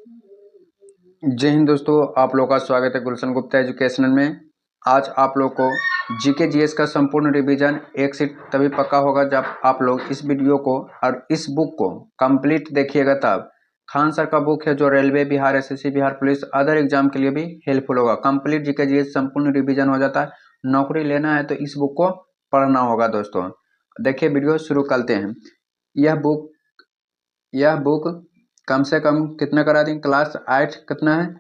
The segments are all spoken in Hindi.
जय हिंद दोस्तों, आप लोगों का स्वागत है गुलशन गुप्ता एजुकेशनल में। आज आप लोग को जीके जीएस का संपूर्ण रिवीजन एक सीट तभी पक्का होगा जब आप लोग इस वीडियो को और इस बुक को कंप्लीट देखिएगा। तब खान सर का बुक है जो railway, Bihar SSC, Bihar police, other exam के लिए भी हेल्पफुल होगा। कंप्लीट जीके जीएस संपूर्ण रिवीजन हो जाता है। नौकरी लेना है तो इस बुक को पढ़ना होगा दोस्तों। देखिए वीडियो शुरू करते हैं। यह बुक कम से कम कितना करा दें, क्लास 8 कितना है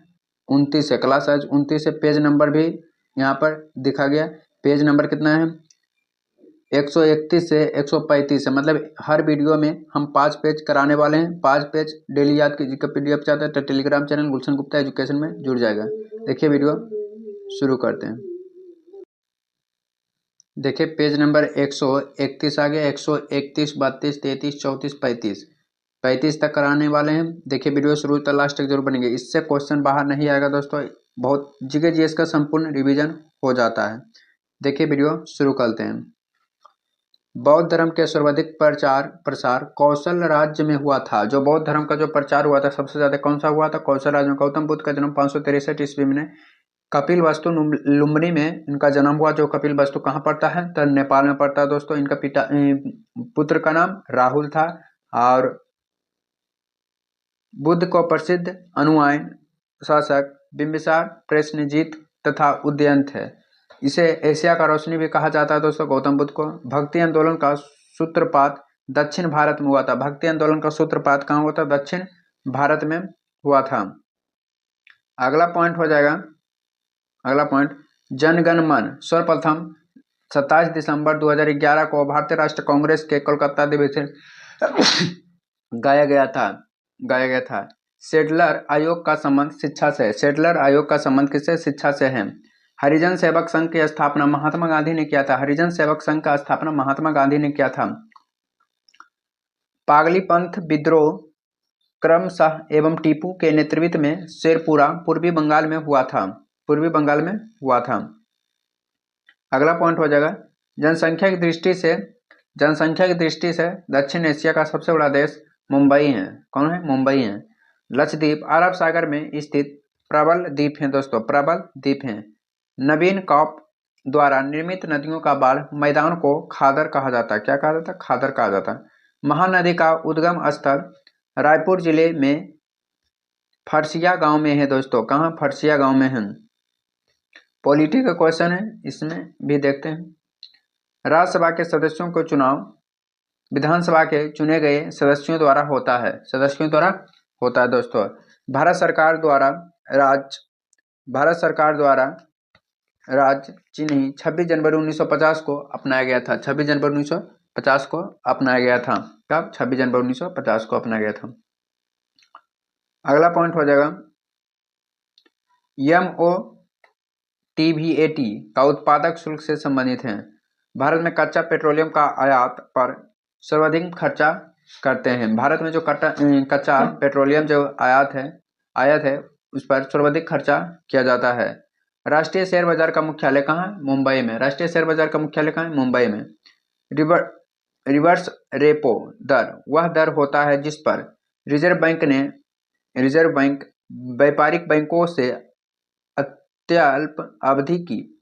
29 है, क्लास 8 29 है। पेज नंबर भी यहाँ पर दिखा गया। पेज नंबर कितना है 131 से 135 है। मतलब हर वीडियो में हम 5 पेज कराने वाले हैं। 5 पेज डेली याद कीजिएगा। पीडीएफ चाहते हैं तो टेलीग्राम चैनल गुलशन गुप्ता एजुकेशन में जुड़ जाएगा। देखिए वीडियो शुरू करते हैं। देखिए पेज नंबर 131 आ गया। 131, 32, 33, 34, 35 तक कराने वाले हैं। देखिए वीडियो शुरू तक लास्ट तक जरूर बनेंगे। इससे क्वेश्चन बाहर नहीं आएगा दोस्तों। बहुत जीके जीएस का संपूर्ण रिवीजन हो जाता है। देखिए वीडियो शुरू करते हैं। बौद्ध धर्म के सर्वाधिक प्रसार कौशल राज्य में हुआ था। जो बौद्ध धर्म का जो प्रचार हुआ था सबसे ज्यादा कौन सा हुआ था? कौशल राज्य में। गौतम बुद्ध का जन्म 563 ईस्वी में कपिल वस्तु लुम्बिनी में इनका जन्म हुआ। जो कपिल वस्तु कहाँ पड़ता है? तो नेपाल में पड़ता है दोस्तों। इनका पुत्र का नाम राहुल था और बुद्ध को प्रसिद्ध अनुयायी शासक बिंबिसार प्रसेनजीत तथा उदयन थे। इसे एशिया का रोशनी भी कहा जाता है दोस्तों गौतम बुद्ध को। भक्ति आंदोलन का सूत्रपात दक्षिण भारत में हुआ था। भक्ति आंदोलन का सूत्रपात कहाँ हुआ था? दक्षिण भारत में हुआ था। अगला पॉइंट हो जाएगा। अगला पॉइंट, जनगण मन सर्वप्रथम 27 दिसंबर 2011 को भारतीय राष्ट्रीय कांग्रेस के कोलकाता अधिवेशन गाया गया था। शेडलर आयोग का संबंध शिक्षा से। शेडलर आयोग का संबंध किससे? शिक्षा से है। हरिजन सेवक संघ की स्थापना महात्मा गांधी ने किया था। हरिजन सेवक संघ का स्थापना महात्मा गांधी ने किया था। पागलीपंथ विद्रोह क्रमशः एवं टीपू के नेतृत्व में शेरपुरा पूर्वी बंगाल में हुआ था। अगला पॉइंट हो जाएगा, जनसंख्या की दृष्टि से दक्षिण एशिया का सबसे बड़ा देश मुंबई है। कौन है? मुंबई है। लक्षद्वीप अरब सागर में स्थित प्रबल द्वीप है दोस्तों। प्रबल द्वीप है। नवीन कॉप द्वारा निर्मित नदियों का बाढ़ मैदान को खादर कहा जाता है। क्या कहा जाता है? खादर कहा जाता है। महानदी का उद्गम स्थल रायपुर जिले में फरसिया गांव में है दोस्तों। कहाँ? फरसिया गांव में है। पॉलिटी का क्वेश्चन है, इसमें भी देखते हैं। राज्यसभा के सदस्यों को चुनाव विधानसभा के चुने गए सदस्यों द्वारा होता है। दोस्तों। भारत सरकार द्वारा राज्य चिन्ह 26 जनवरी 1950 को अपनाया गया था। 26 जनवरी 1950 को अपनाया गया था। कब? 26 जनवरी 1950 को अपनाया गया था। अगला पॉइंट हो जाएगा, MOTVAT का उत्पादक शुल्क से संबंधित है। भारत में कच्चा पेट्रोलियम का आयात पर सर्वाधिक खर्चा करते हैं। भारत में जो कच्चा पेट्रोलियम जो आयात है उस पर सर्वाधिक खर्चा किया जाता है। राष्ट्रीय शेयर बाजार का मुख्यालय कहाँ है? मुंबई में। राष्ट्रीय शेयर बाजार का मुख्यालय कहाँ है? मुंबई में। रिवर्स रेपो दर वह दर होता है जिस पर रिजर्व बैंक व्यापारिक बैंकों से अत्यल्प अवधि की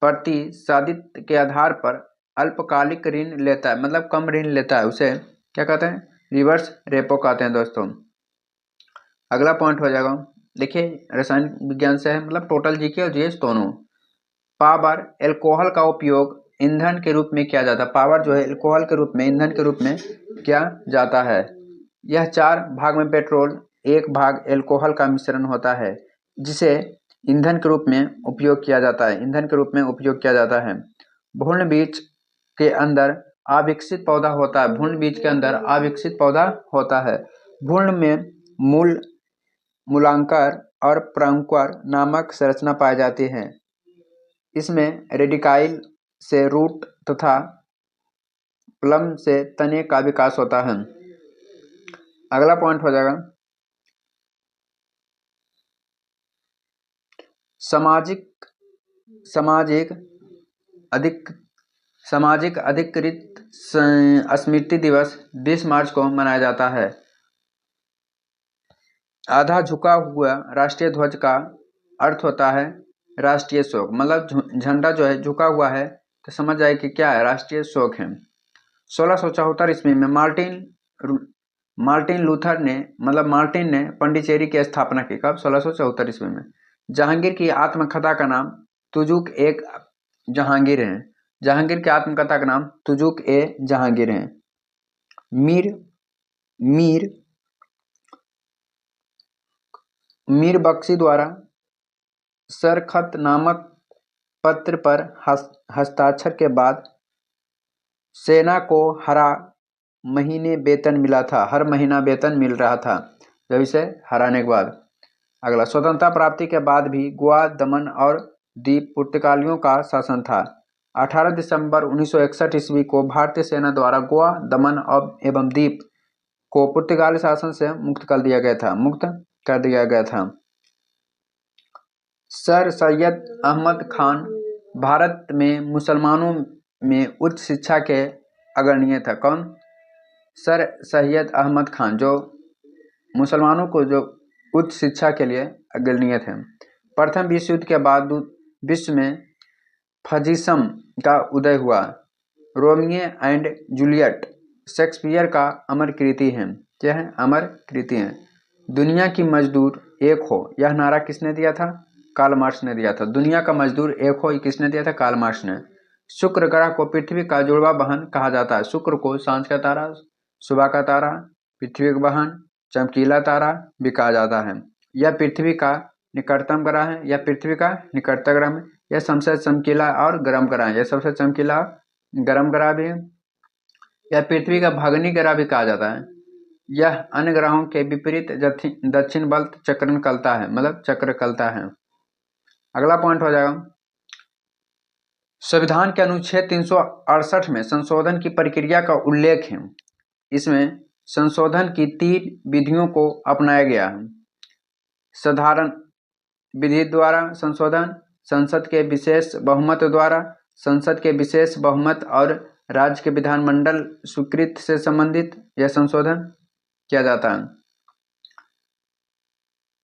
प्रतिशत के आधार पर अल्पकालिक ऋण लेता है। मतलब कम ऋण लेता है, उसे क्या कहते हैं? रिवर्स रेपो कहते हैं दोस्तों। अगला पॉइंट हो जाएगा, देखिए रसायन विज्ञान से है, मतलब टोटल जीके और जीएस दोनों। पावर एल्कोहल का उपयोग ईंधन के रूप में किया जाता है। पावर जो है एल्कोहल के रूप में, ईंधन के रूप में किया जाता है। यह 4 भाग में पेट्रोल 1 भाग एल्कोहल का मिश्रण होता है जिसे ईंधन के रूप में उपयोग किया जाता है। भ्रूण बीज के अंदर अविकसित पौधा होता है। भ्रूण में मूलांकर और प्रांकुर नामक संरचना पाई जाती है। इसमें रेडिकाइल से रूट तथा प्लम से तने का विकास होता है। अगला पॉइंट हो जाएगा, सामाजिक अधिकृत स्मृति दिवस 20 मार्च को मनाया जाता है। आधा झुका हुआ राष्ट्रीय ध्वज का अर्थ होता है राष्ट्रीय शोक। मतलब झंडा जो है झुका हुआ है तो समझ जाए कि क्या है, राष्ट्रीय शोक है। 1674 ईस्वी में मार्टिन लूथर ने मार्टिन ने पंडिचेरी की स्थापना की। कब? 1674 ईस्वी में। जहांगीर की आत्मकथा का नाम तुजुक एक जहांगीर है। जहांगीर की आत्मकथा का नाम तुजुक ए जहांगीर है। मीर बख्शी द्वारा सरखत नामक पत्र पर हस्ताक्षर के बाद सेना को हर महीना वेतन मिल रहा था जब इसे हराने के बाद। अगला, स्वतंत्रता प्राप्ति के बाद भी गोवा, दमन और दीप पुर्तगालियों का शासन था। 18 दिसंबर 1961 ईस्वी को भारतीय सेना द्वारा गोवा, दमन एवं दीप को पुर्तगाली शासन से मुक्त कर दिया गया था। सर सैयद अहमद खान भारत में मुसलमानों में उच्च शिक्षा के अग्रणीय था। कौन? सर सैयद अहमद खान, जो मुसलमानों को जो उच्च शिक्षा के लिए अग्रणीय थे। प्रथम विश्व युद्ध के बाद विश्व में फजीसम का उदय हुआ। रोमियो एंड जूलियट शेक्सपियर का अमर कृति है। क्या है? अमर कृति है। दुनिया की मजदूर एक हो, यह नारा किसने दिया था? कार्ल मार्क्स ने दिया था। दुनिया का मजदूर एक हो, किसने दिया था? कार्ल मार्क्स ने। शुक्र ग्रह को पृथ्वी का जुड़वा बहन कहा जाता है। शुक्र को सांझ का तारा, सुबह का तारा, पृथ्वी का बहन, चमकीला तारा भी कहा जाता है। यह पृथ्वी का निकटतम ग्रह है। यह पृथ्वी का निकटतम ग्रह है। यह सबसे चमकीला और गर्म ग्रह है। यह सबसे चमकीला गर्म ग्रह भी है। यह पृथ्वी का भगनी ग्रह भी कहा जाता है। यह अन्य ग्रहों के विपरीत दक्षिण बल चक्र कलता है। अगला पॉइंट हो जाएगा, संविधान के अनुच्छेद 368 में संशोधन की प्रक्रिया का उल्लेख है। इसमें संशोधन की 3 विधियों को अपनाया गया है। साधारण विधि द्वारा संशोधन, संसद के विशेष बहुमत द्वारा, संसद के विशेष बहुमत और राज्य के विधानमंडल स्वीकृति से संबंधित यह संशोधन किया जाता है।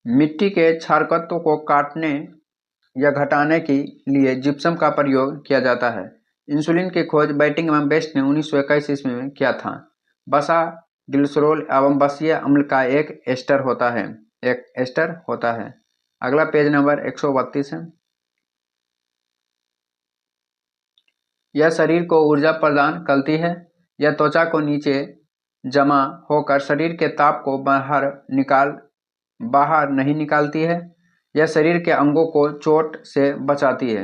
मिट्टी के क्षारकत्व को काटने या घटाने के लिए जिप्सम का प्रयोग किया जाता है। इंसुलिन की खोज बैटिंग एवं बेस्ट ने 1921 ईस्वी में किया था। वसा ग्लिसरॉल एवं वसीय अम्ल का एक एस्टर होता है। अगला पेज नंबर 132 है। यह शरीर को ऊर्जा प्रदान करती है। यह त्वचा को नीचे जमा होकर शरीर के ताप को बाहर नहीं निकालती है। यह शरीर के अंगों को चोट से बचाती है।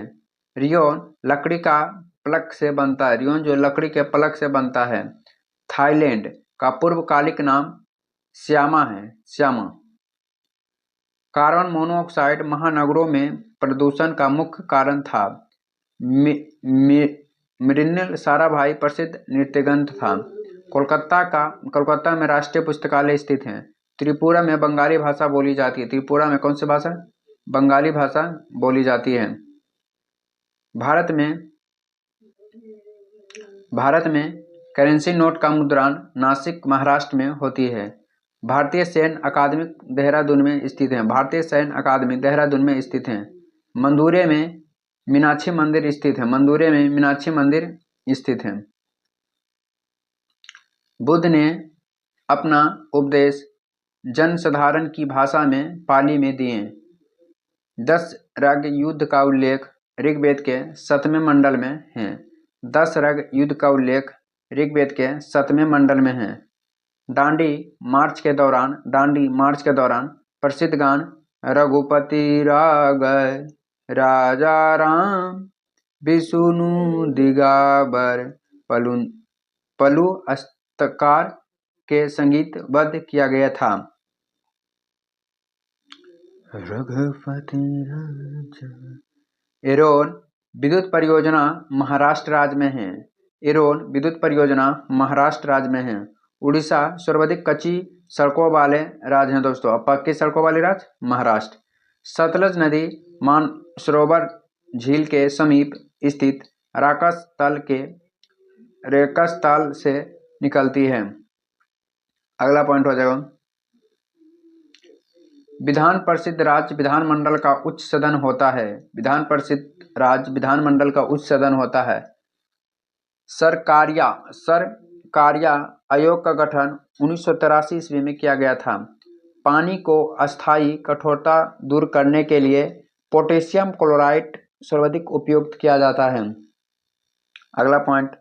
रियोन लकड़ी का प्लक से बनता है। रियोन जो लकड़ी के प्लक से बनता है। थाईलैंड का पूर्वकालिक नाम श्यामा है। कार्बन मोनोऑक्साइड महानगरों में प्रदूषण का मुख्य कारण था। मृणाल साराभाई प्रसिद्ध नृत्यग्रंथ था। कोलकाता में राष्ट्रीय पुस्तकालय स्थित है। त्रिपुरा में बंगाली भाषा बोली जाती है। त्रिपुरा में कौन सी भाषा? बंगाली भाषा बोली जाती है। भारत में करेंसी नोट का मुद्रण नासिक महाराष्ट्र में होती है। भारतीय सैन्य अकादमी देहरादून में स्थित है। मंदुरे में मीनाक्षी मंदिर स्थित है। बुद्ध ने अपना उपदेश जनसाधारण की भाषा में पाली में दिए। 10 रग युद्ध का उल्लेख ऋग्वेद के 7वें मंडल में है। 10 रग युद्ध का उल्लेख ऋग्वेद के 7वें मंडल में है। दांडी मार्च के दौरान प्रसिद्ध गान रघुपति रागय राजा राम विष्णु दिगाबर पलु अस्तकार के संगीतबद्ध किया गया था। रघुपति राजा। एरोन विद्युत परियोजना महाराष्ट्र राज्य में है। उड़ीसा सर्वाधिक कच्ची सड़कों वाले राज्य हैं दोस्तों। अब पक्की सड़कों वाले राज्य महाराष्ट्र। सतलज नदी मानसरोवर झील के समीप स्थित रेकस ताल से निकलती है। अगला पॉइंट हो जाएगा, विधान परिषद राज्य विधानमंडल का उच्च सदन होता है। विधान परिषद राज्य विधानमंडल का उच्च सदन होता है। सरकारिया आयोग का गठन 1983 ईस्वी में किया गया था। पानी को अस्थायी कठोरता दूर करने के लिए पोटेशियम क्लोराइड सर्वाधिक उपयुक्त किया जाता है। अगला पॉइंट,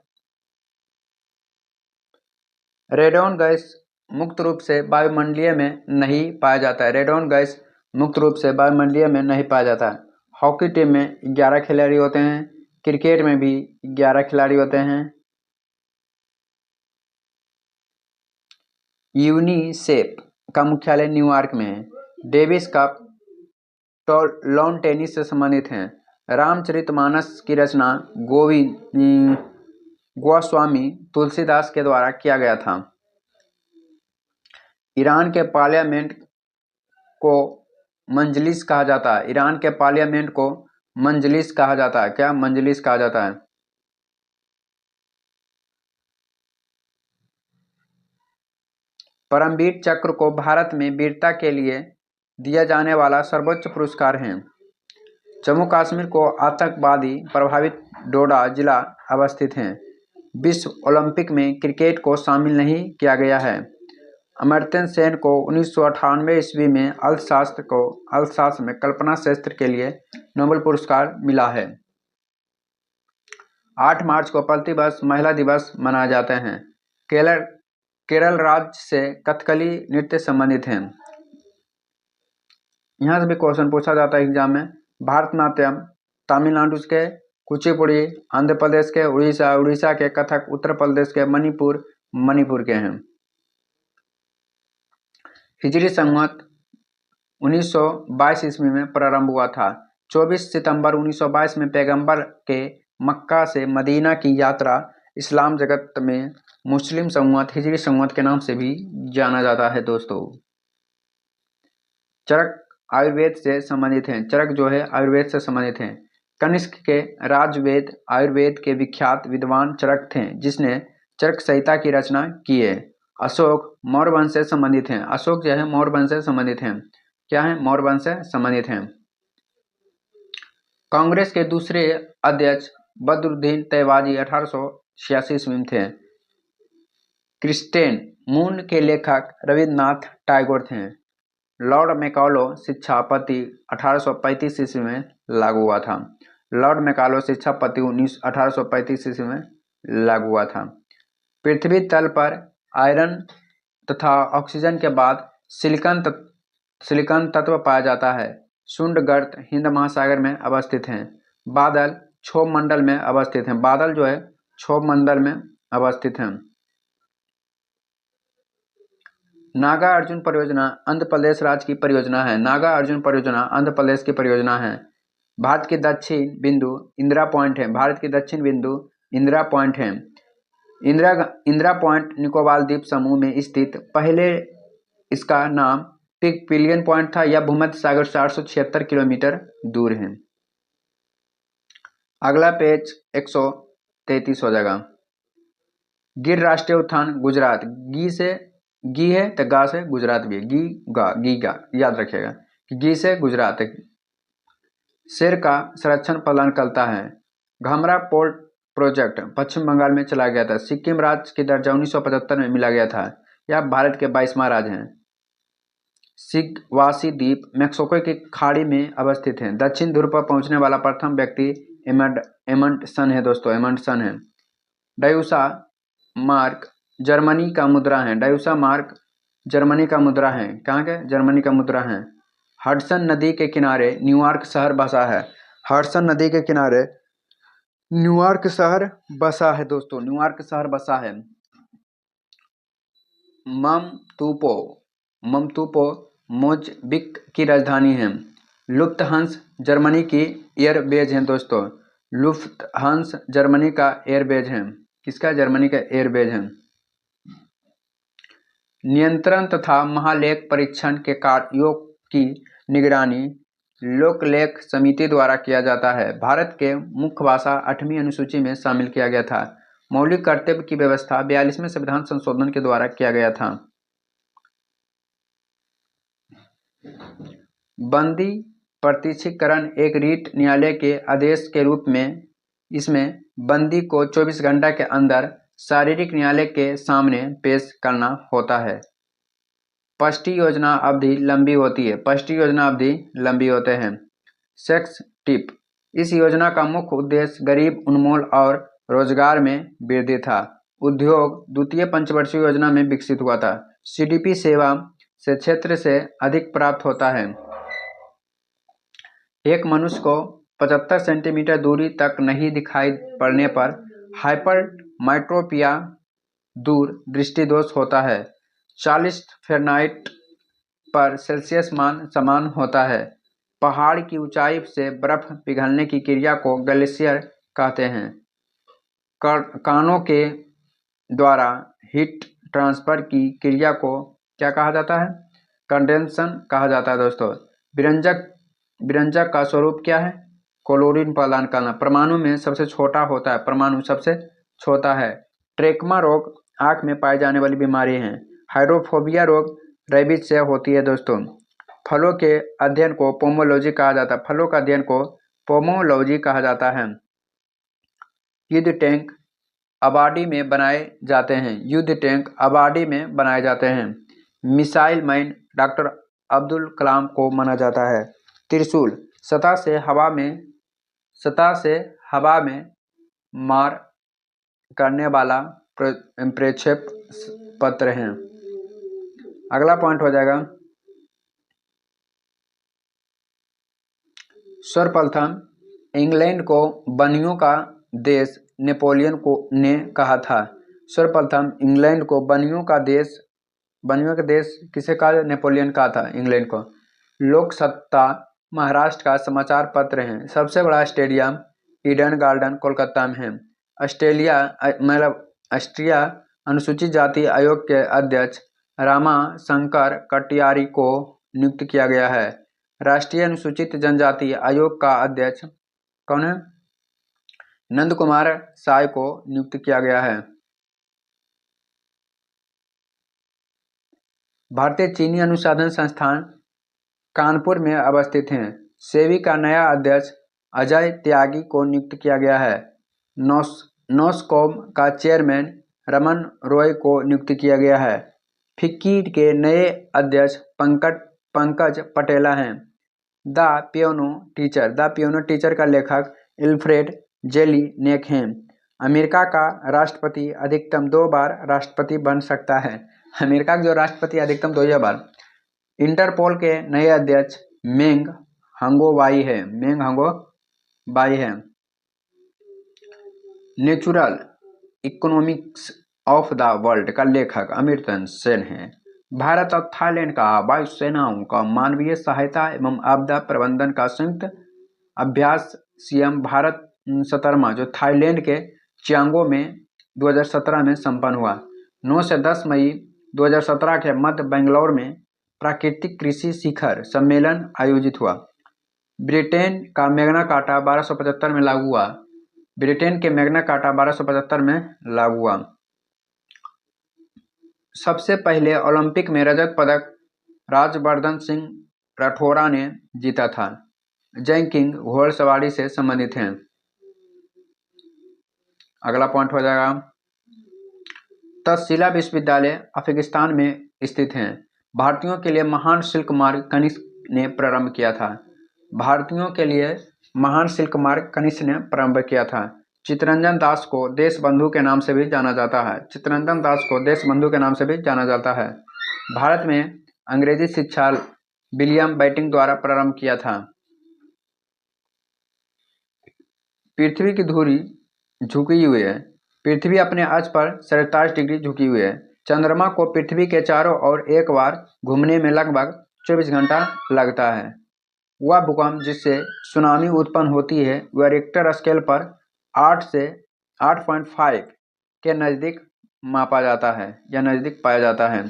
रेडॉन गैस मुक्त रूप से वायुमंडलीय में नहीं पाया जाता है। रेडॉन गैस मुक्त रूप से वायुमंडलीय में नहीं पाया जाता है। हॉकी टीम में 11 खिलाड़ी होते हैं। क्रिकेट में भी 11 खिलाड़ी होते हैं। यूनिसेफ का मुख्यालय न्यूयॉर्क में है। डेविस कप लॉन टेनिस से संबंधित हैं। रामचरितमानस की रचना गोस्वामी तुलसीदास के द्वारा किया गया था। ईरान के पार्लियामेंट को मंजलिस कहा जाता है। ईरान के पार्लियामेंट को मंजलिस कहा जाता है। क्या मंजलिस कहा जाता है? परमवीर चक्र को भारत में वीरता के लिए दिया जाने वाला सर्वोच्च पुरस्कार है। जम्मू कश्मीर को आतंकवादी प्रभावित डोडा जिला अवस्थित है। विश्व ओलंपिक में क्रिकेट को शामिल नहीं किया गया है। अमर्त्य सेन को 1998 ईस्वी में अर्थशास्त्र में कल्पना शास्त्र के लिए नोबेल पुरस्कार मिला है। 8 मार्च को प्रतिवर्ष महिला दिवस मनाए जाते हैं। केरल राज्य से कथकली नृत्य संबंधित हैं। यहाँ से भी क्वेश्चन पूछा जाता है एग्जाम में। भारतनाट्यम तमिलनाडु के, कुचिपुड़ी आंध्र प्रदेश के, उड़ीसा के, कथक उत्तर प्रदेश के, मणिपुर के हैं। हिजरी संवत 1922 ईस्वी में प्रारंभ हुआ था। 24 सितंबर 1922 में पैगंबर के मक्का से मदीना की यात्रा इस्लाम जगत में मुस्लिम संवत हिजरी संवत के नाम से भी जाना जाता है। दोस्तों, चरक आयुर्वेद से संबंधित हैं। चरक जो है आयुर्वेद से संबंधित हैं। कनिष्क के राजवेद आयुर्वेद के विख्यात विद्वान चरक थे, जिसने चरक संहिता की रचना की है। अशोक मौर्य वंश से संबंधित हैं। अशोक जो है मौर्य वंश से संबंधित हैं। क्या है? मौर्य वंश से संबंधित हैं। कांग्रेस के दूसरे अध्यक्ष बदरुद्दीन तैयबाजी 1886 ईस्वी में थे। क्रिस्टेन मून के लेखक रविन्द्रनाथ टैगोर थे। लॉर्ड मैकाउले शिक्षा पद्धति 1835 ईस्वी में लागू हुआ था। लॉर्ड मैकाउले शिक्षा पद्धति 1835 ईस्वी में लागू हुआ था। पृथ्वी तल पर आयरन तथा ऑक्सीजन के बाद सिलिकॉन तत्व पाया जाता है। शुंड गर्त हिंद महासागर में अवस्थित हैं। बादल क्षोभ मंडल में अवस्थित हैं। बादल जो है क्षोभ मंडल में अवस्थित हैं। नागा अर्जुन परियोजना आंध्र प्रदेश राज्य की परियोजना है। नागा अर्जुन परियोजना आंध्र प्रदेश की परियोजना है। भारत की दक्षिण बिंदु इंदिरा पॉइंट है। भारत की दक्षिण बिंदु इंदिरा पॉइंट है। इंदिरा पॉइंट निकोबार द्वीप समूह में स्थित पहले इसका नाम पिगपिलियन पॉइंट था। यह भूमध्य सागर 476 किलोमीटर दूर है। अगला पेज 133 हो जाएगा। गिर राष्ट्रीय उद्यान गुजरात। गी है तो गा से गुजरात भी है। गी गा याद रखिएगा कि गी से गुजरात है। शेर का संरक्षण प्रदान करता है। घमरा पोर्ट प्रोजेक्ट पश्चिम बंगाल में चला गया था। सिक्किम राज्य की दर्जा 1975 में मिला गया था। यह भारत के 22वां राज्य है। सिगवासी द्वीप मैक्सिको की खाड़ी में अवस्थित है। दक्षिण ध्रुव पर पहुंचने वाला प्रथम व्यक्ति एमंडसन है। दोस्तों, एमंडसन है। डायूसा मार्क जर्मनी का मुद्रा है। डायूसा मार्क जर्मनी का मुद्रा है। कहाँ के? जर्मनी का मुद्रा है। हडसन नदी के किनारे न्यूयॉर्क शहर बसा है। हडसन नदी के किनारे न्यूयॉर्क शहर बसा है। दोस्तों, न्यूयॉर्क शहर बसा है। ममतुपो मोज़म्बिक की राजधानी है। लुफ्थहांस जर्मनी की एयरबेज है। दोस्तों, लुफ्थहांस जर्मनी का एयरबेज है। किसका? जर्मनी का एयरबेज है। नियंत्रण तथा महालेख परीक्षण के कार्यों की निगरानी लोकलेख समिति द्वारा किया जाता है। भारत के मुख्य भाषा 8वीं अनुसूची में शामिल किया गया था। मौलिक कर्तव्य की व्यवस्था 42वें संविधान संशोधन के द्वारा किया गया था। बंदी प्रत्यक्षीकरण एक रीट न्यायालय के आदेश के रूप में इसमें बंदी को 24 घंटा के अंदर शारीरिक न्यायालय के सामने पेश करना होता है। पष्टी योजना अवधि लंबी होती है। पष्टी योजना अवधि लंबी होते हैं। सेक्स टिप, इस योजना का मुख्य उद्देश्य गरीब उन्मूलन और रोजगार में वृद्धि था। उद्योग द्वितीय पंचवर्षीय योजना में विकसित हुआ था। सीडीपी सेवा से क्षेत्र से अधिक प्राप्त होता है। एक मनुष्य को 75 सेंटीमीटर दूरी तक नहीं दिखाई पड़ने पर हाइपरमेट्रोपिया दूर दृष्टि दोष होता है। 40 फ़ारेनहाइट पर सेल्सियस मान समान होता है। पहाड़ की ऊंचाई से बर्फ पिघलने की क्रिया को ग्लेशियर कहते हैं। कानों के द्वारा हीट ट्रांसफर की क्रिया को क्या कहा जाता है? कंडेंसन कहा जाता है। दोस्तों, विरंजक का स्वरूप क्या है? क्लोरीन प्रदान करना। परमाणु में सबसे छोटा होता है। परमाणु सबसे छोटा है। ट्रेक्मा रोग आंख में पाई जाने वाली बीमारी है। हाइड्रोफोबिया रोग रेबीज से होती है। दोस्तों, फलों के अध्ययन को पोमोलॉजी कहा जाता है। फलों का अध्ययन को पोमोलॉजी कहा जाता है। युद्ध टैंक आबादी में बनाए जाते हैं। युद्ध टैंक आबादी में बनाए जाते हैं। Missile man doctor Abdul Kalam को माना जाता है। त्रिशूल सतह से हवा में मार करने वाला प्रक्षेप पत्र है। अगला पॉइंट हो जाएगा, सर्वप्रथम इंग्लैंड को बनियों का देश नेपोलियन ने कहा था। सर्वप्रथम इंग्लैंड को बनियों का देश किसे कहा? नेपोलियन कहा था इंग्लैंड को। लोक सत्ता महाराष्ट्र का समाचार पत्र है। सबसे बड़ा स्टेडियम ईडन गार्डन कोलकाता में है। ऑस्ट्रिया अनुसूचित जाति आयोग के अध्यक्ष रामा शंकर कटियारी को नियुक्त किया गया है। राष्ट्रीय अनुसूचित जनजाति आयोग का अध्यक्ष कौन है? नंद कुमार साय को नियुक्त किया गया है। भारतीय चीनी अनुसंधान संस्थान कानपुर में अवस्थित है। सेबी का नया अध्यक्ष अजय त्यागी को नियुक्त किया गया है। नॉस्कॉम का चेयरमैन रमन रॉय को नियुक्त किया गया है। फिक्की के नए अध्यक्ष पंकज पटेला हैं। द पियानो टीचर का लेखक एल्फ्रेड जेलिनेक हैं। अमेरिका का राष्ट्रपति अधिकतम 2 बार राष्ट्रपति बन सकता है। अमेरिका का जो राष्ट्रपति अधिकतम 2 बार। इंटरपोल के नए अध्यक्ष मेंग हंगोबाई है। Natural economics of the world का लेखक अमर्त्य सेन है। भारत और थाईलैंड का वायुसेनाओं का मानवीय सहायता एवं आपदा प्रबंधन का संयुक्त अभ्यास सीएम भारत 17वां जो थाईलैंड के चियांगो में 2017 में संपन्न हुआ। 9 से 10 मई 2017 के मध्य बेंगलुरु में प्राकृतिक कृषि शिखर सम्मेलन आयोजित हुआ। ब्रिटेन का मैग्ना कार्टा 1275 में लागू हुआ। ब्रिटेन के मैग्ना कार्टा 1275 में लागू हुआ। सबसे पहले ओलंपिक में रजत पदक राजवर्धन सिंह राठौरा ने जीता था। जैकिंग घोड़सवारी से संबंधित हैं। अगला पॉइंट हो जाएगा, तक्षशिला विश्वविद्यालय अफगानिस्तान में स्थित है। भारतीयों के लिए महान सिल्क मार्ग कनिष्क ने प्रारंभ किया था। भारतीयों के लिए महान सिल्क मार्ग कनिष्क ने प्रारंभ किया था। चित्तरंजन दास को देशबंधु के नाम से भी जाना जाता है। चित्तरंजन दास को देशबंधु के नाम से भी जाना जाता है। भारत में अंग्रेजी शिक्षा विलियम बेंटिक द्वारा प्रारंभ किया था। पृथ्वी की धुरी झुकी हुई है। पृथ्वी अपने अक्ष पर 47 डिग्री झुकी हुई है। चंद्रमा को पृथ्वी के चारों ओर एक बार घूमने में लगभग 24 घंटा लगता है। वह भूकंप जिससे सुनामी उत्पन्न होती है वह रिक्टर स्केल पर 8 से 8.5 के नज़दीक मापा जाता है या नज़दीक पाया जाता है।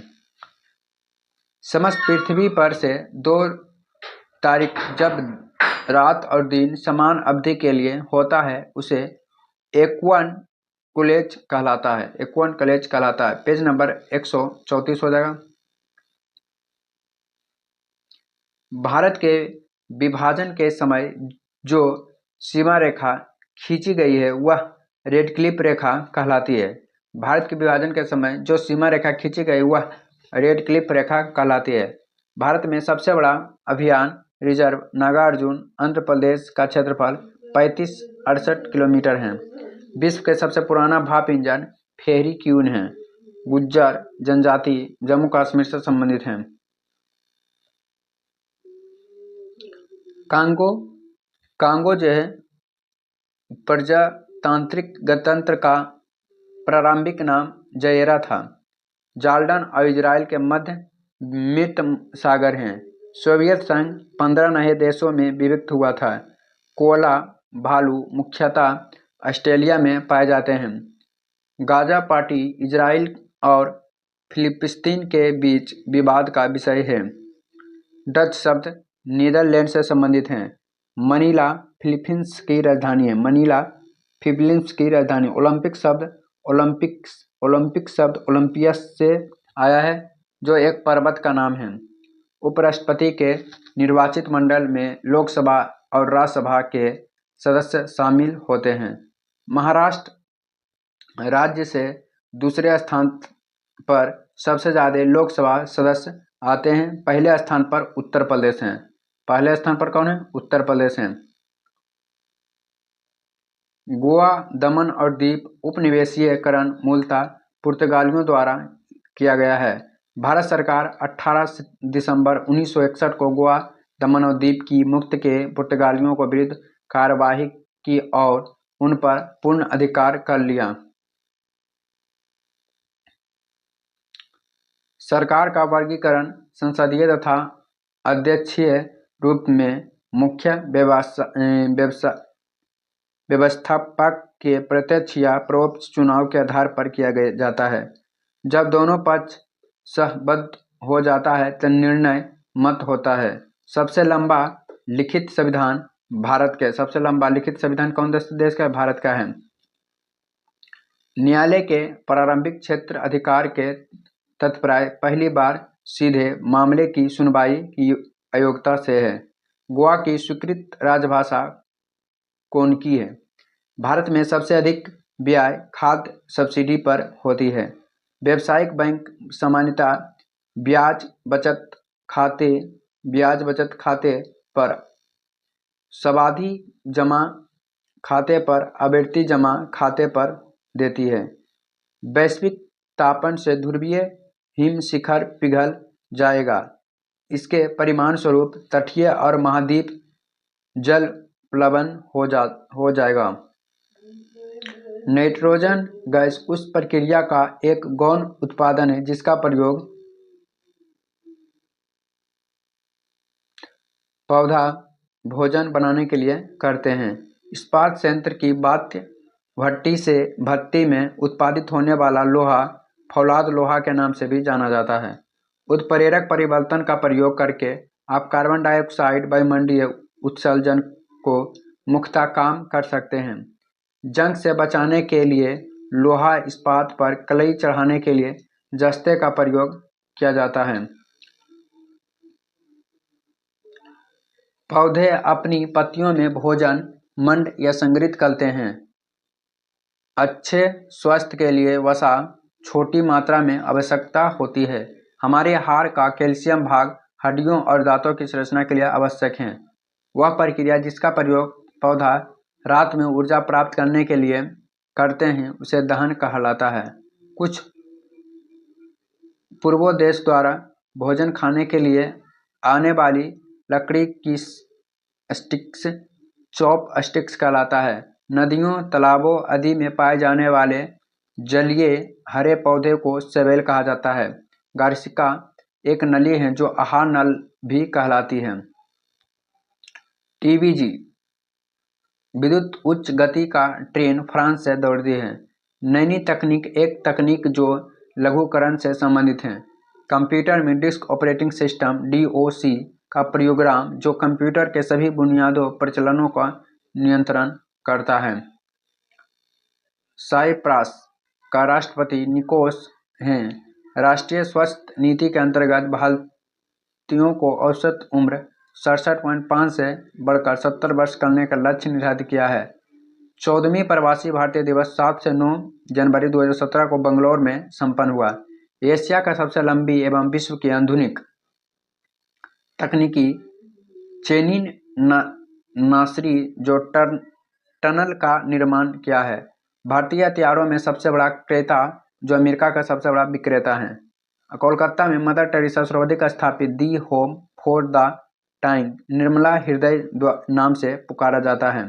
समस्त पृथ्वी पर से 2 तारीख जब रात और दिन समान अवधि के लिए होता है उसे एक्वन कलेज कहलाता है। एक्वन कलेज कहलाता है। पेज नंबर 134 हो जाएगा। भारत के विभाजन के समय जो सीमा रेखा खींची गई है वह रेड क्लिफ रेखा कहलाती है। भारत के विभाजन के समय जो सीमा रेखा खींची गई वह रेड क्लिफ रेखा कहलाती है। भारत में सबसे बड़ा अभियान रिजर्व नागार्जुन आंध्र प्रदेश का क्षेत्रफल 3568 किलोमीटर है। विश्व के सबसे पुराना भाप इंजन फेरी क्यून है। गुज्जर जनजाति जम्मू कश्मीर से संबंधित है। कांगो जो है प्रजातांत्रिक गणतंत्र का प्रारंभिक नाम जायरा था। जॉर्डन और इजराइल के मध्य मृत सागर हैं। सोवियत संघ 15 नए देशों में विभक्त हुआ था। कोला भालू मुख्यतः ऑस्ट्रेलिया में पाए जाते हैं। गाजा पार्टी इजराइल और फिलिस्तीन के बीच विवाद का विषय है। डच शब्द नीदरलैंड से संबंधित हैं। मनीला फिलीपींस की राजधानी है। मनीला फिलीपींस की राजधानी। ओलंपिक शब्द ओलंपियस से आया है जो एक पर्वत का नाम है। उपराष्ट्रपति के निर्वाचित मंडल में लोकसभा और राज्यसभा के सदस्य शामिल होते हैं। महाराष्ट्र राज्य से दूसरे स्थान पर सबसे ज़्यादा लोकसभा सदस्य आते हैं। पहले स्थान पर उत्तर प्रदेश हैं। पहले स्थान पर कौन है? उत्तर प्रदेश हैं। गोवा, दमन और दीप उपनिवेशीकरण मूलतः पुर्तगालियों द्वारा किया गया है। भारत सरकार 18 दिसंबर 1961 को गोवा, दमन और दीप की मुक्ति के पुर्तगालियों को विरुद्ध कार्यवाही की और उन पर पूर्ण अधिकार कर लिया। सरकार का वर्गीकरण संसदीय तथा अध्यक्षीय रूप में मुख्य व्यवस्थापक के प्रत्यक्ष या परोक्ष चुनाव के आधार पर किया जाता है। जब दोनों पक्ष सहमत हो जाता है तो निर्णय मत होता है। सबसे लंबा लिखित संविधान भारत के सबसे लंबा लिखित संविधान कौन देश का है? भारत का है। न्यायालय के प्रारंभिक क्षेत्र अधिकार के तात्पर्य पहली बार सीधे मामले की सुनवाई की अयोग्यता से है। गोवा की स्वीकृत राजभाषा कोनकी है। भारत में सबसे अधिक ब्याज खाद्य सब्सिडी पर होती है। व्यावसायिक बैंक सामान्यतः ब्याज बचत खाते पर सावधि जमा खाते पर आवर्ती जमा खाते पर देती है। वैश्विक तापन से ध्रुवीय हिम शिखर पिघल जाएगा। इसके परिणामस्वरूप तटीय और महाद्वीप जल प्लावन हो जाएगा। नाइट्रोजन गैस उस प्रक्रिया का एक गौण उत्पादन है जिसका प्रयोग पौधा भोजन बनाने के लिए करते हैं। इस्पात संयंत्र की बाध्य भट्टी में उत्पादित होने वाला लोहा फौलाद लोहा के नाम से भी जाना जाता है। उत्प्रेरक परिवर्तन का प्रयोग करके आप कार्बन डाइऑक्साइड वायुमंडलीय उत्सर्जन को मुक्ता काम कर सकते हैं। जंग से बचाने के लिए लोहा इस्पात पर कलई चढ़ाने के लिए जस्ते का प्रयोग किया जाता है। पौधे अपनी पत्तियों में भोजन मंड या संग्रहित करते हैं। अच्छे स्वास्थ्य के लिए वसा छोटी मात्रा में आवश्यकता होती है। हमारे हाड़ का कैल्शियम भाग हड्डियों और दांतों की संरचना के लिए आवश्यक है। वह प्रक्रिया जिसका प्रयोग पौधा रात में ऊर्जा प्राप्त करने के लिए करते हैं उसे दहन कहलाता है। कुछ पूर्वोत्देश द्वारा भोजन खाने के लिए आने वाली लकड़ी की स्टिक्स चॉप स्टिक्स कहलाता है। नदियों, तालाबों आदि में पाए जाने वाले जलीय हरे पौधे को शैवाल कहा जाता है। गार्सिका एक नली है जो आहार नल भी कहलाती है। टीबीजी विद्युत उच्च गति का ट्रेन फ्रांस से दौड़ती है। नैनी तकनीक एक तकनीक जो लघुकरण से संबंधित है। कंप्यूटर में डिस्क ऑपरेटिंग सिस्टम DOC का प्रोग्राम जो कंप्यूटर के सभी बुनियादी प्रचलनों का नियंत्रण करता है। साइप्रस का राष्ट्रपति निकोस हैं। राष्ट्रीय स्वास्थ्य नीति के अंतर्गत भारतीयों को औसत उम्र 67.5 से बढ़कर 70 वर्ष करने का लक्ष्य निर्धारित किया है। 14वीं प्रवासी भारतीय दिवस 7 से 9 जनवरी 2017 को बंगलौर में संपन्न हुआ। एशिया का सबसे लंबी एवं विश्व की आधुनिक तकनीकी चेनी नासरी जो टनल का निर्माण किया है। भारतीय हथियारों में सबसे बड़ा क्रेता जो अमेरिका का सबसे बड़ा विक्रेता है। कोलकाता में मदर टेरेसा सर्वाधिक स्थापित the home for the time Nirmala हृदय नाम से पुकारा जाता है।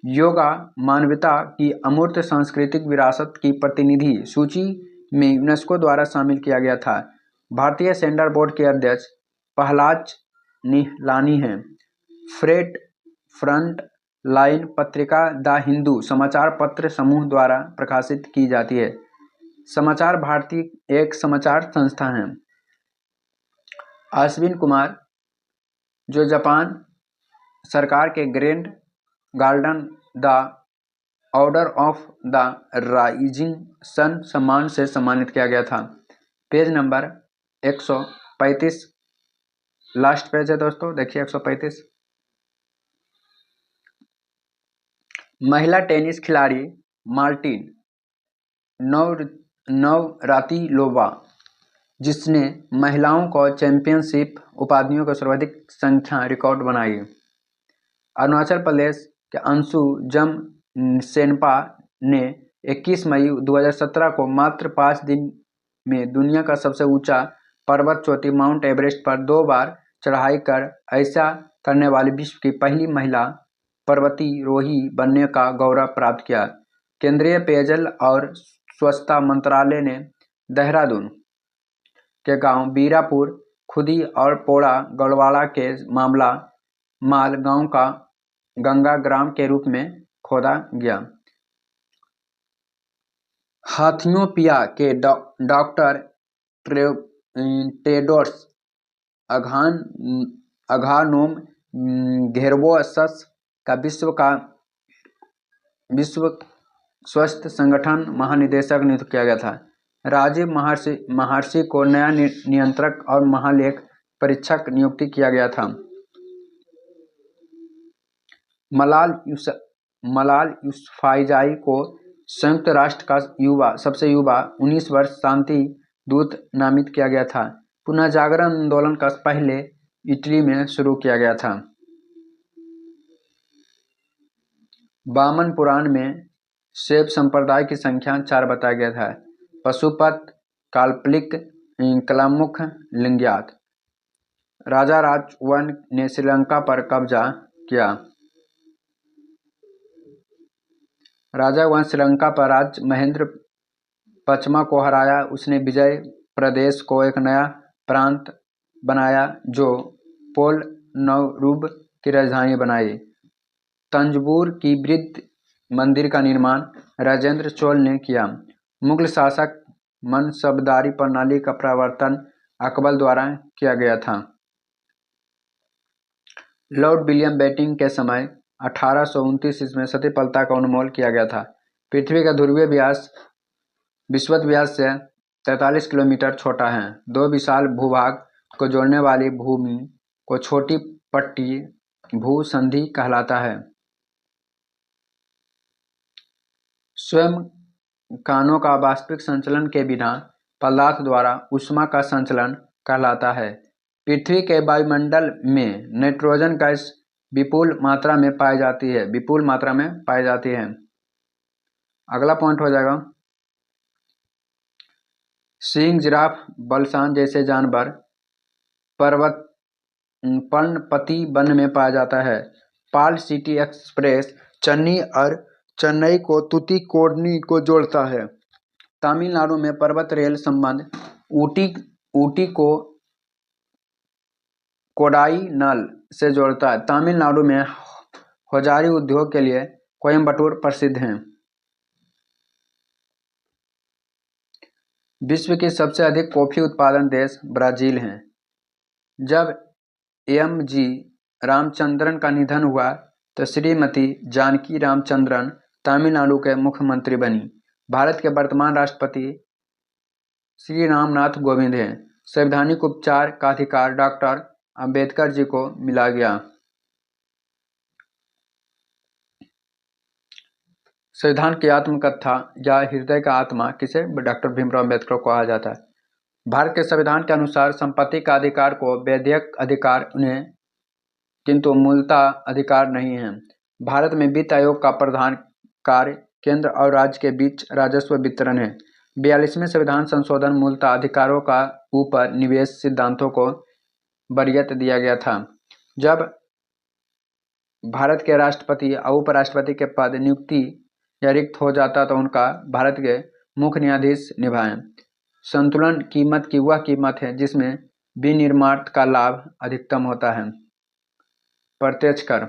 योगा मानवता की अमूर्त सांस्कृतिक विरासत की प्रतिनिधि सूची में यूनेस्को द्वारा शामिल किया गया था। भारतीय सेंटर बोर्ड के अध्यक्ष प्रहलाद निहलानी हैं। फ्रंट लाइन पत्रिका द हिंदू समाचार पत्र समूह द्वारा प्रकाशित की जाती है। समाचार भारती एक समाचार संस्था है। अश्विन कुमार जो जापान सरकार के grand cordon the order of the rising sun सम्मान से सम्मानित किया गया था। पेज नंबर 135 लास्ट पेज है दोस्तों, देखिए 135। महिला टेनिस खिलाड़ी मार्टिन नवरातिलोवा जिसने महिलाओं को चैंपियनशिप उपाधियों की सर्वाधिक संख्या रिकॉर्ड बनाई। अरुणाचल प्रदेश के अंशु जमसेनपा ने 21 मई 2017 को मात्र 5 दिन में दुनिया का सबसे ऊंचा पर्वत चोटी माउंट एवरेस्ट पर 2 बार चढ़ाई कर ऐसा करने वाली विश्व की पहली महिला पर्वतारोही बनने का गौरव प्राप्त किया। केंद्रीय पेयजल और स्वच्छता मंत्रालय ने देहरादून के गांव बीरापुर खुदी और पोड़ा गढ़वाड़ा के माल गांव का गंगा ग्राम के रूप में खोदा गया। हाथियोपिया के डॉक्टर टेड्रोस अघानोम घेब्रेयेसस का विश्व स्वास्थ्य संगठन महानिदेशक नियुक्त किया गया था। राजीव महर्षि को नया नियंत्रक और महालेख परीक्षक नियुक्त किया गया था। मलाल यूसुफज़ई को संयुक्त राष्ट्र का सबसे युवा 19 वर्ष शांति दूत नामित किया गया था। पुनः जागरण आंदोलन का पहले इटली में शुरू किया गया था। वामन पुराण में शैव संप्रदाय की संख्या 4 बताया गया था। पशुपत काल्पनिक कलामुख लिंगायत। राजा राजवन ने श्रीलंका पर कब्जा किया। राजा वंश श्रीलंका पर राजा महेंद्र पचमा को हराया। उसने विजय प्रदेश को एक नया प्रांत बनाया जो पोल नवरूब की राजधानी बनाई। तंजौर की वृद्ध मंदिर का निर्माण राजेंद्र चोल ने किया। मुगल शासक मनसबदारी प्रणाली का प्रवर्तन अकबर द्वारा किया गया था। लॉर्ड विलियम बेंटिंक के समय 1829 ईस्वी में सतीपलता का उन्मूलन किया गया था। पृथ्वी का ध्रुवीय व्यास विषुवत व्यास से 43 किलोमीटर छोटा है। 2 विशाल भूभाग को जोड़ने वाली भूमि को छोटी पट्टी भूसंधि कहलाता है। स्वयं कानों का वास्तविक संचलन के बिना पदार्थ द्वारा ऊष्मा का संचलन कहलाता है। पृथ्वी के वायुमंडल में नाइट्रोजन गैस विपुल मात्रा में पाई जाती है। अगला पॉइंट हो जाएगा, सिंह, जिराफ, बलशान जैसे जानवर पर्णपाती वन में पाया जाता है। पाल सिटी एक्सप्रेस चेन्नई और चेन्नई को तूतीकोडनी को जोड़ता है। तमिलनाडु में पर्वत रेल संबंध ऊटी को कोडाईनल से जोड़ता है। तमिलनाडु में हौजारी उद्योग के लिए कोयम्बटूर प्रसिद्ध है। विश्व की सबसे अधिक कॉफी उत्पादन देश ब्राजील है। जब एम.जी. रामचंद्रन का निधन हुआ तो श्रीमती जानकी रामचंद्रन तमिलनाडु के मुख्यमंत्री बनी। भारत के वर्तमान राष्ट्रपति श्री रामनाथ कोविंद हैं। संवैधानिक उपचार का अधिकार डॉक्टर अंबेडकर जी को मिला गया। संविधान की आत्मकथा या हृदय का आत्मा किसे डॉक्टर भीमराव अम्बेडकर को कहा जाता है। भारत के संविधान के अनुसार संपत्ति का अधिकार को वैधानिक अधिकार उन्हें किंतु मूलतः अधिकार नहीं है। भारत में वित्त आयोग का प्रधान कार्य केंद्र और राज्य के बीच राजस्व वितरण है। 42वें संविधान संशोधन मूलतः अधिकारों का ऊपर निवेश सिद्धांतों को वरीयता दिया गया था। जब भारत के राष्ट्रपति और उपराष्ट्रपति के पद नियुक्ति या रिक्त हो जाता तो उनका भारत के मुख्य न्यायाधीश निभाएं। संतुलन कीमत की वह कीमत है जिसमें विनिर्माण का लाभ अधिकतम होता है। प्रत्यक्ष कर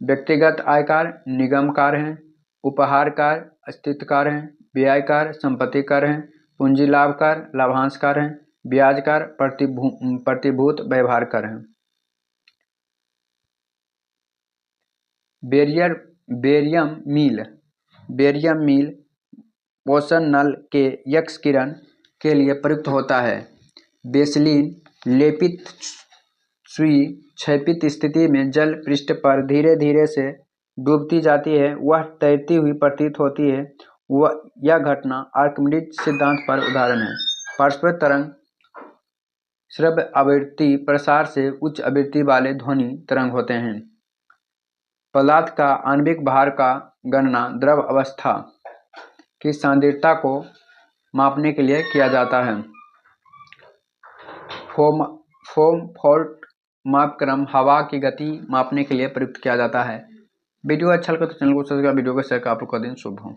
व्यक्तिगत आय कर, निगम कर हैं, उपहार कर, अस्तित्व कर हैं, व्यय कर, संपत्ति कर हैं, पूंजी लाभ कर, लाभांश कर हैं, ब्याज कर, प्रतिभूत व्यवहार कर हैं। बेरियम मील पोषण नल के एक्स किरण के लिए प्रयुक्त होता है। बेसिलीन लेपित सुई क्षैतिज स्थिति में जल पृष्ठ पर धीरे धीरे से डूबती जाती है, वह तैरती हुई प्रतीत होती है। यह घटना आर्किमिडीज सिद्धांत पर उदाहरण है। पारस्परिक तरंग श्रव्य आवृत्ति प्रसार से उच्च आवृत्ति वाले ध्वनि तरंग होते हैं। पदार्थ का आणविक भार का गणना द्रव अवस्था की सांद्रता को मापने के लिए किया जाता है। फोम फॉल्ट मापक्रम हवा की गति मापने के लिए प्रयुक्त किया जाता है। वीडियो अच्छा लगा तो चैनल को सब्सक्राइब, वीडियो को शेयर कर। आपका दिन शुभ हो।